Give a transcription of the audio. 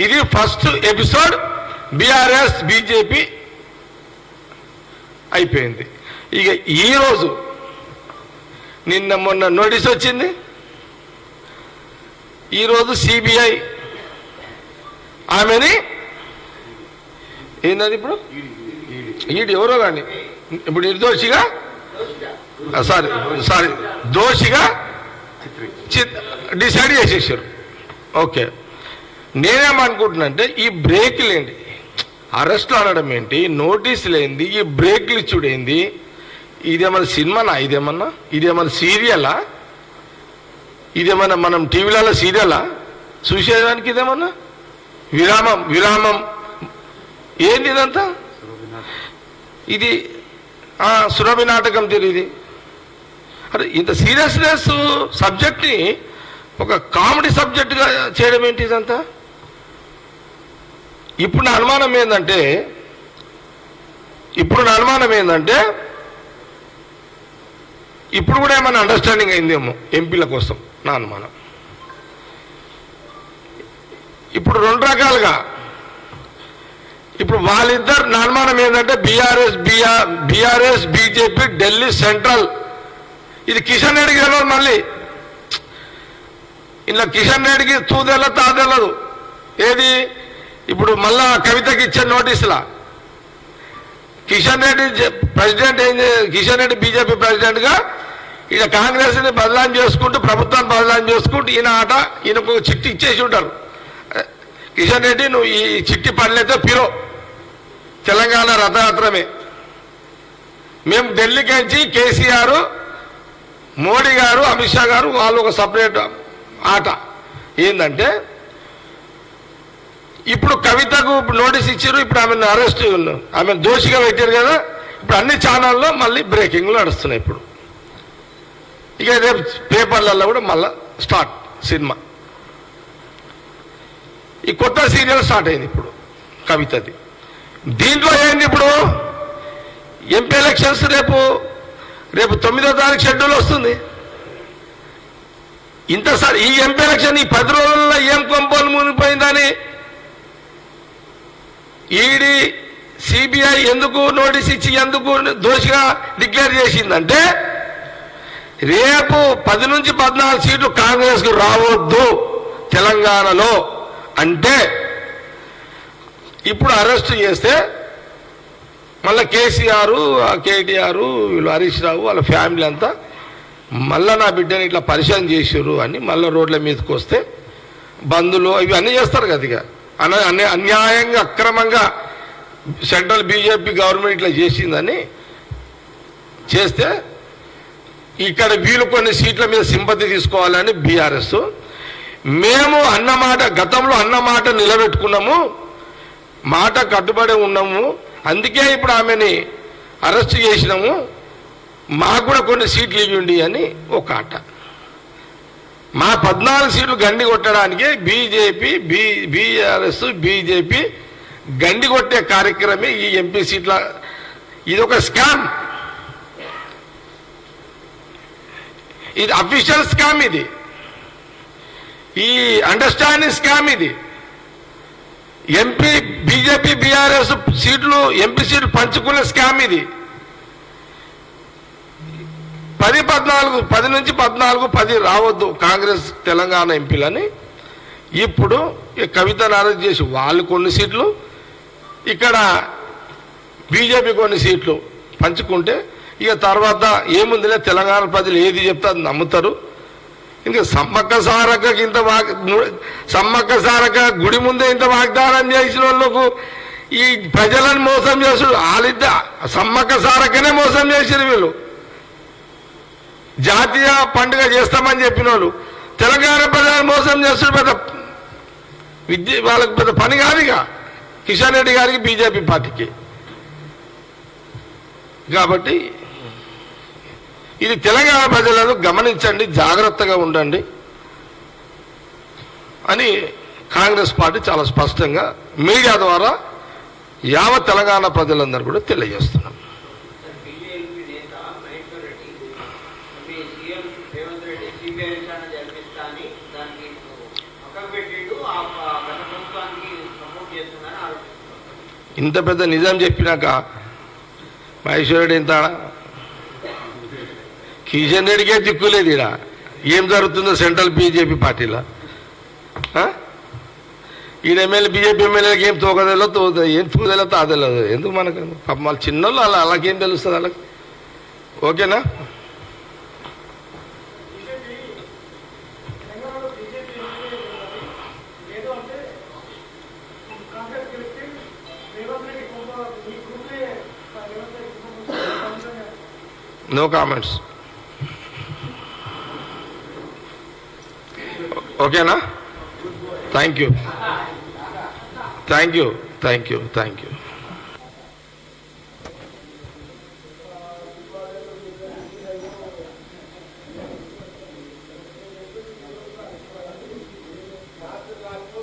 ఇది first episode BRS BJP అయిపోయింది. ఇక ఈరోజు నిన్న మొన్న నోటీస్ వచ్చింది. ఈరోజు సిబిఐ ఆమెని ఏంటది ఇప్పుడు ఈడు ఎవరో కానీ ఇప్పుడు నిర్దోషిగా దోషిగా డిసైడ్ చేసేసారు. ఓకే, నేనేమనుకుంటున్నా అంటే ఈ బ్రేక్లు ఏంటి, అరెస్ట్లు అనడం ఏంటి, నోటీసులు ఏంది, ఈ బ్రేక్లు ఇచ్చుడేంది, ఇదేమన్నా సినిమానా, ఇదేమన్నా సీరియలా, ఇదేమన్నా మనం టీవీలలో సీరియలా చూసేదానికి, ఇదేమన్నా విరామం ఏంది ఇదంతా? ఇది సురభి నాటకం తెలియదు. అరే ఇంత సీరియస్నెస్ సబ్జెక్ట్ని ఒక కామెడీ సబ్జెక్టుగా చేయడం ఏంటి ఇదంతా? ఇప్పుడు నా అనుమానం ఏంటంటే ఇప్పుడు కూడా ఏమైనా అండర్స్టాండింగ్ అయిందేమో ఎంపీల కోసం నా అనుమానం. ఇప్పుడు రెండు రకాలుగా ఇప్పుడు వాళ్ళిద్దరు నా అనుమానం ఏంటంటే బీఆర్ఎస్ బీజేపీ ఢిల్లీ సెంట్రల్, ఇది కిషన్ రెడ్డికి తెలియదు. మళ్ళీ ఇలా కిషన్ రెడ్డికి తూదెళ్ళదు తాదెళ్ళదు. ఏది ఇప్పుడు మళ్ళా కవితకి ఇచ్చే నోటీసులా కిషన్ రెడ్డి ప్రెసిడెంట్ కిషన్ రెడ్డి బీజేపీ ప్రెసిడెంట్గా ఈయన కాంగ్రెస్ని బదలాం చేసుకుంటూ ప్రభుత్వాన్ని బదలాం చేసుకుంటూ ఈయనకు చిట్టి ఇచ్చేసి ఉంటారు. కిషన్ రెడ్డి నువ్వు ఈ చిట్టి పనులైతే పిరో తెలంగాణ రథయాత్రమే. మేము ఢిల్లీకి వచ్చి కేసీఆర్, మోడీ గారు, అమిత్ షా గారు వాళ్ళు ఒక సపరేట్ ఆట. ఏంటంటే ఇప్పుడు కవితకు నోటీస్ ఇచ్చారు, ఇప్పుడు ఆమెను అరెస్ట్, ఆమె దోషిగా పెట్టారు కదా. ఇప్పుడు అన్ని ఛానల్లో మళ్ళీ బ్రేకింగ్లు నడుస్తున్నాయి. ఇప్పుడు ఇక రేపు పేపర్లలో కూడా మళ్ళీ స్టార్ట్ సినిమా. ఈ కొత్త సీరియల్ స్టార్ట్ అయింది ఇప్పుడు కవితది. దీంట్లో ఏంది ఇప్పుడు ఎంపీ ఎలక్షన్స్ రేపు 9వ తారీఖు షెడ్యూల్ వస్తుంది. ఇంతసారి ఈ ఎంపీ ఎలక్షన్ ఈ 10 రోజుల్లో ఏం కొంపలు మునిగిపోయిందని ఈడీ సిబిఐ ఎందుకు నోటీస్ ఇచ్చి ఎందుకు దోషిగా డిక్లేర్ చేసిందంటే రేపు 10 నుంచి 14 సీట్లు కాంగ్రెస్కు రావద్దు తెలంగాణలో అంటే ఇప్పుడు అరెస్ట్ చేస్తే మళ్ళీ కేసీఆర్, కేటీఆర్, వీళ్ళు హరీష్ రావు వాళ్ళ ఫ్యామిలీ అంతా మళ్ళీ నా బిడ్డని ఇట్లా పరిచయం చేసారు అని మళ్ళీ రోడ్ల మీదకి వస్తే బంధులు ఇవి అన్నీ చేస్తారు కదా. ఇక అన్యాయంగా అక్రమంగా సెంట్రల్ బీజేపీ గవర్నమెంట్ ఇట్లా చేసిందని చేస్తే ఇక్కడ వీళ్ళు కొన్ని సీట్ల మీద సింపతి తీసుకోవాలని బీఆర్ఎస్, మేము అన్నమాట గతంలో అన్నమాట నిలబెట్టుకున్నాము, మాట కట్టుబడి ఉన్నాము, అందుకే ఇప్పుడు ఆమెని అరెస్ట్ చేసినాము, మాకు కూడా కొన్ని సీట్లు ఇవ్వండి అని ఒక ఆట. మా 14 సీట్లు గండి కొట్టడానికి బీఆర్ఎస్ బీజేపీ గండి కొట్టే కార్యక్రమే ఈ ఎంపీ సీట్ల. ఇది ఒక స్కామ్, ఇది అఫీషియల్ స్కామ్, ఇది ఈ అండర్స్టాండింగ్ స్కామ్. ఇది ఎంపీ బీజేపీ బీఆర్ఎస్ సీట్లు ఎంపీ సీట్లు పంచుకునే స్కామ్. ఇది 10 నుంచి 10 రావద్దు కాంగ్రెస్ తెలంగాణ ఎంపీలని ఇప్పుడు కవితను అరెస్ట్ చేసి వాళ్ళు కొన్ని సీట్లు, ఇక్కడ బీజేపీ కొన్ని సీట్లు పంచుకుంటే ఇక తర్వాత ఏముందిలే తెలంగాణ ప్రజలు ఏది చెప్తే అది నమ్ముతారు. ఇంకా సమ్మక్క సారక్క గుడి ముందే ఇంత వాగ్దానం చేసిన వాళ్ళకు ఈ ప్రజలను మోసం చేసాడు. సమ్మక్క సారక్కనే మోసం చేసారు వీళ్ళు. జాతీయ పండుగ చేస్తామని చెప్పిన వాళ్ళు తెలంగాణ ప్రజలను మోసం చేస్తారు. వాళ్ళకి పెద్ద పని కాదు ఇక కిషన్ రెడ్డి గారికి బీజేపీ పార్టీకి. కాబట్టి ఇది తెలంగాణ ప్రజలను గమనించండి, జాగ్రత్తగా ఉండండి అని కాంగ్రెస్ పార్టీ చాలా స్పష్టంగా మీడియా ద్వారా యావత్ తెలంగాణ ప్రజలందరూ కూడా తెలియజేస్తున్నాం. సిబిఐ విచారణ జరిపిస్తా అని దానికి పక్కకు పెట్టిండు. ఆ గత ప్రభుత్వానికి ఇంత పెద్ద నిజం చెప్పినాక మహేశ్వరుడు ఎంత కిషన్ రెడ్డికే దిక్కులేదు ఇలా ఏం జరుగుతుందో సెంట్రల్ బీజేపీ పార్టీలో ఈడ ఎమ్మెల్యే బీజేపీ ఎమ్మెల్యేకి ఏం తోకదలో ఏం తూదలో తాదలేదు ఎందుకు మనకు పాపం వాళ్ళ చిన్నోళ్ళు అలాగేం తెలుస్తుంది వాళ్ళకి ఓకేనా నో కామెంట్స్ ఓకేనా thank you thank you thank you thank you